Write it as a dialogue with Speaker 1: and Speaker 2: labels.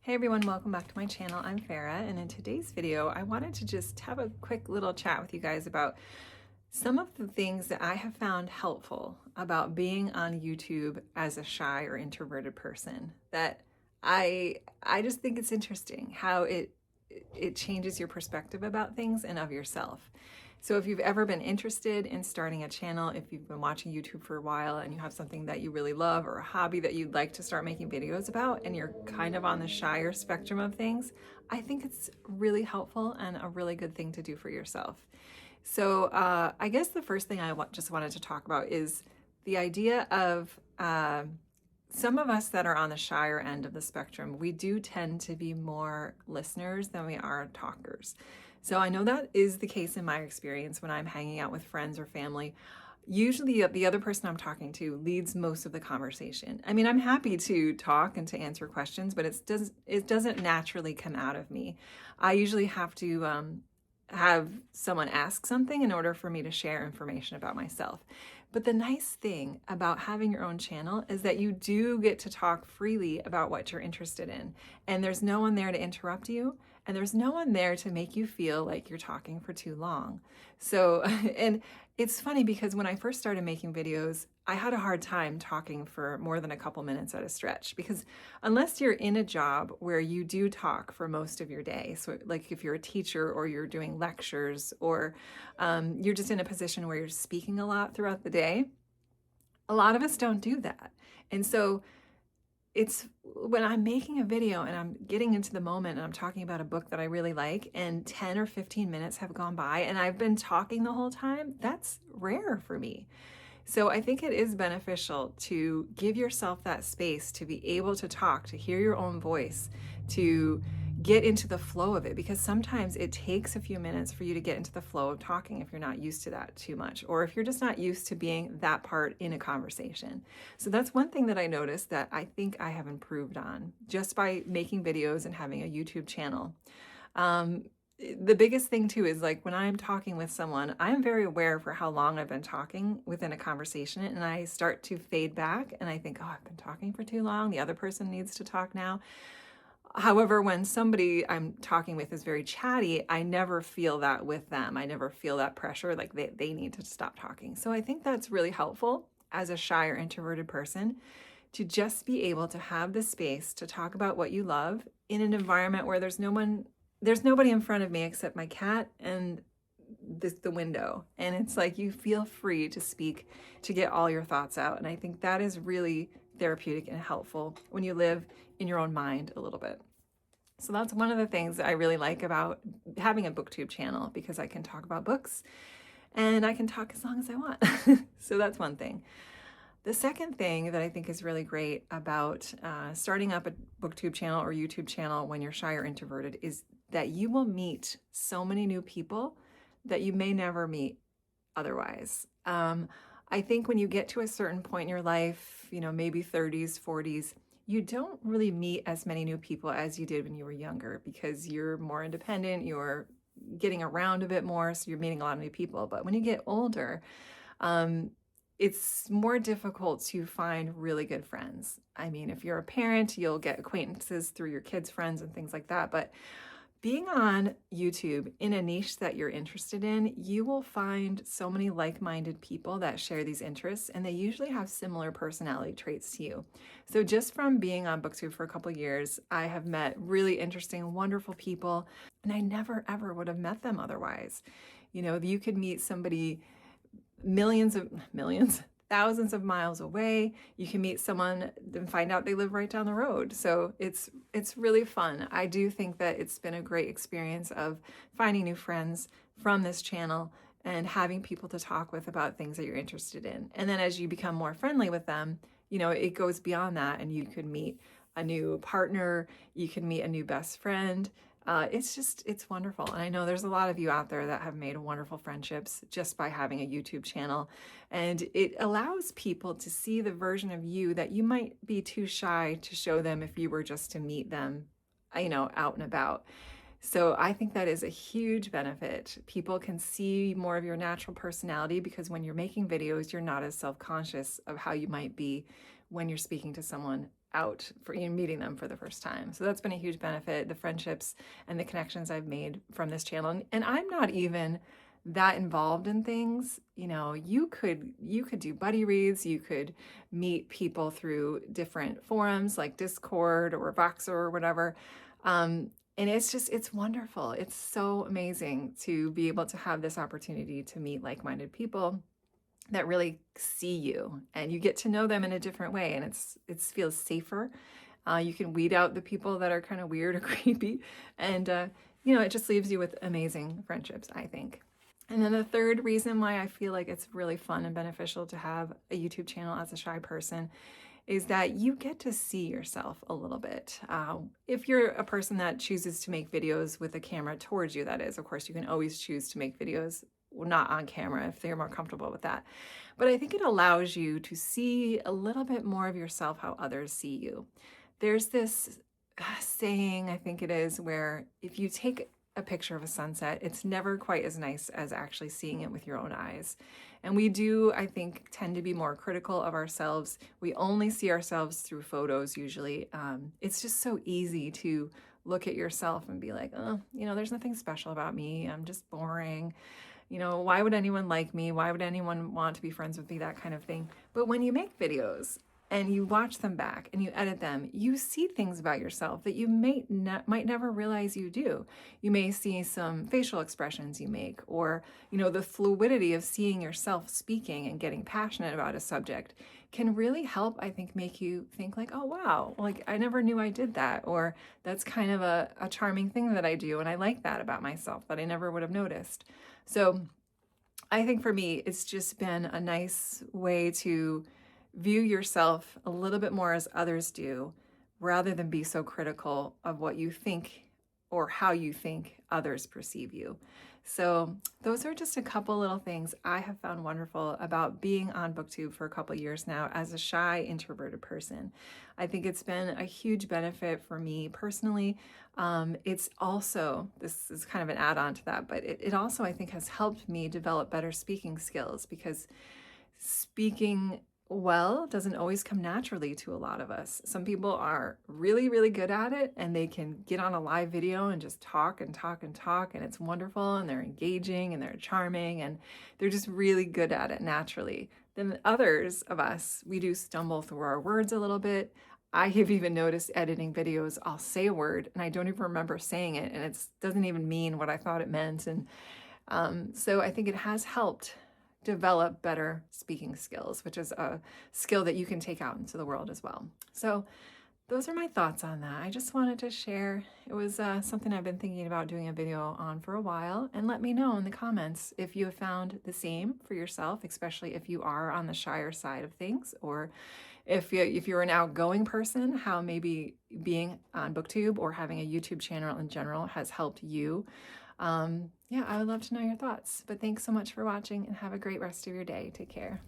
Speaker 1: Hey everyone, welcome back to my channel. I'm Farrah, and in today's video, I wanted to just have a quick little chat with you guys about some of the things that I have found helpful about being on YouTube as a shy or introverted person. That I just think it's interesting how it changes your perspective about things and of yourself. So if you've ever been interested in starting a channel, if you've been watching YouTube for a while and you have something that you really love or a hobby that you'd like to start making videos about and you're kind of on the shyer spectrum of things, I think it's really helpful and a really good thing to do for yourself. So I guess the first thing I just wanted to talk about is the idea of some of us that are on the shyer end of the spectrum, we do tend to be more listeners than we are talkers. So I know that is the case in my experience when I'm hanging out with friends or family. Usually the other person I'm talking to leads most of the conversation. I mean, I'm happy to talk and to answer questions, but it doesn't naturally come out of me. I usually have to have someone ask something in order for me to share information about myself. But the nice thing about having your own channel is that you do get to talk freely about what you're interested in. And there's no one there to interrupt you. And there's no one there to make you feel like you're talking for too long. So, and it's funny because when I first started making videos, I had a hard time talking for more than a couple minutes at a stretch, because unless you're in a job where you do talk for most of your day, so like if you're a teacher or you're doing lectures or you're just in a position where you're speaking a lot throughout the day, a lot of us don't do that. And so it's when I'm making a video and I'm getting into the moment and I'm talking about a book that I really like and 10 or 15 minutes have gone by and I've been talking the whole time, that's rare for me. So I think it is beneficial to give yourself that space to be able to talk, to hear your own voice, to get into the flow of it, because sometimes it takes a few minutes for you to get into the flow of talking if you're not used to that too much, or if you're just not used to being that part in a conversation. So that's one thing that I noticed that I think I have improved on just by making videos and having a YouTube channel. The biggest thing too is like when I'm talking with someone, I'm very aware for how long I've been talking within a conversation, and I start to fade back and I think, oh, I've been talking for too long. The other person needs to talk now. However, when somebody I'm talking with is very chatty, I never feel that with them. I never feel that pressure, like they need to stop talking. So I think that's really helpful as a shy or introverted person, to just be able to have the space to talk about what you love in an environment where there's nobody in front of me except my cat and the window. And it's like you feel free to speak, to get all your thoughts out. And I think that is really therapeutic and helpful when you live in your own mind a little bit. So that's one of the things that I really like about having a Booktube channel, because I can talk about books and I can talk as long as I want. So that's one thing. The second thing that I think is really great about starting up a Booktube channel or YouTube channel when you're shy or introverted is that you will meet so many new people that you may never meet otherwise. I think when you get to a certain point in your life, maybe 30s, 40s, you don't really meet as many new people as you did when you were younger, because you're more independent, you're getting around a bit more, so you're meeting a lot of new people. But when you get older, it's more difficult to find really good friends. I mean, if you're a parent, you'll get acquaintances through your kids' friends and things like that. But being on YouTube in a niche that you're interested in, you will find so many like-minded people that share these interests, and they usually have similar personality traits to you. So just from being on Booktube for a couple of years, I have met really interesting, wonderful people, and I never ever would have met them otherwise. You could meet somebody thousands of miles away. You can meet someone and find out they live right down the road. So it's really fun. I do think that it's been a great experience of finding new friends from this channel and having people to talk with about things that you're interested in. And then as you become more friendly with them, it goes beyond that, and you could meet a new partner, you can meet a new best friend. It's wonderful. And I know there's a lot of you out there that have made wonderful friendships just by having a YouTube channel. And it allows people to see the version of you that you might be too shy to show them if you were just to meet them, out and about. So I think that is a huge benefit. People can see more of your natural personality, because when you're making videos, you're not as self-conscious of how you might be when you're speaking to someone out for meeting them for the first time. So that's been a huge benefit, the friendships and the connections I've made from this channel. And I'm not even that involved in things. You could do buddy reads, you could meet people through different forums like Discord or Voxer or whatever. And it's wonderful. It's so amazing to be able to have this opportunity to meet like-minded people that really see you, and you get to know them in a different way, and it feels safer. You can weed out the people that are kind of weird or creepy, and it just leaves you with amazing friendships, I think. And then the third reason why I feel like it's really fun and beneficial to have a YouTube channel as a shy person is that you get to see yourself a little bit. If you're a person that chooses to make videos with a camera towards you, that is, of course, you can always choose to make videos not on camera if they're more comfortable with that. But I think it allows you to see a little bit more of yourself, how others see you. There's this saying, I think it is, where if you take a picture of a sunset, it's never quite as nice as actually seeing it with your own eyes. And we do, I think, tend to be more critical of ourselves. We only see ourselves through photos usually. It's just so easy to look at yourself and be like, oh, there's nothing special about me. I'm just boring. Why would anyone like me? Why would anyone want to be friends with me? That kind of thing. But when you make videos and you watch them back and you edit them, you see things about yourself that you might never realize you do. You may see some facial expressions you make, or, the fluidity of seeing yourself speaking and getting passionate about a subject can really help, I think, make you think like, oh, wow, like I never knew I did that. Or that's kind of a charming thing that I do. And I like that about myself that I never would have noticed. So I think for me, it's just been a nice way to view yourself a little bit more as others do, rather than be so critical of what you think or how you think others perceive you. So those are just a couple little things I have found wonderful about being on Booktube for a couple years now as a shy, introverted person. I think it's been a huge benefit for me personally. It's also, this is kind of an add-on to that, but it also, I think, has helped me develop better speaking skills, because speaking well doesn't always come naturally to a lot of us. Some people are really, really good at it, and they can get on a live video and just talk and talk and talk, and it's wonderful, and they're engaging and they're charming, and they're just really good at it naturally. Then others of us, we do stumble through our words a little bit. I have even noticed editing videos, I'll say a word and I don't even remember saying it, and it doesn't even mean what I thought it meant. And so I think it has helped develop better speaking skills, which is a skill that you can take out into the world as well. So those are my thoughts on that. I just wanted to share. It was something I've been thinking about doing a video on for a while, and let me know in the comments if you have found the same for yourself, especially if you are on the shyer side of things, or if you're an outgoing person, how maybe being on Booktube or having a YouTube channel in general has helped you. Yeah, I would love to know your thoughts. But thanks so much for watching, and have a great rest of your day. Take care.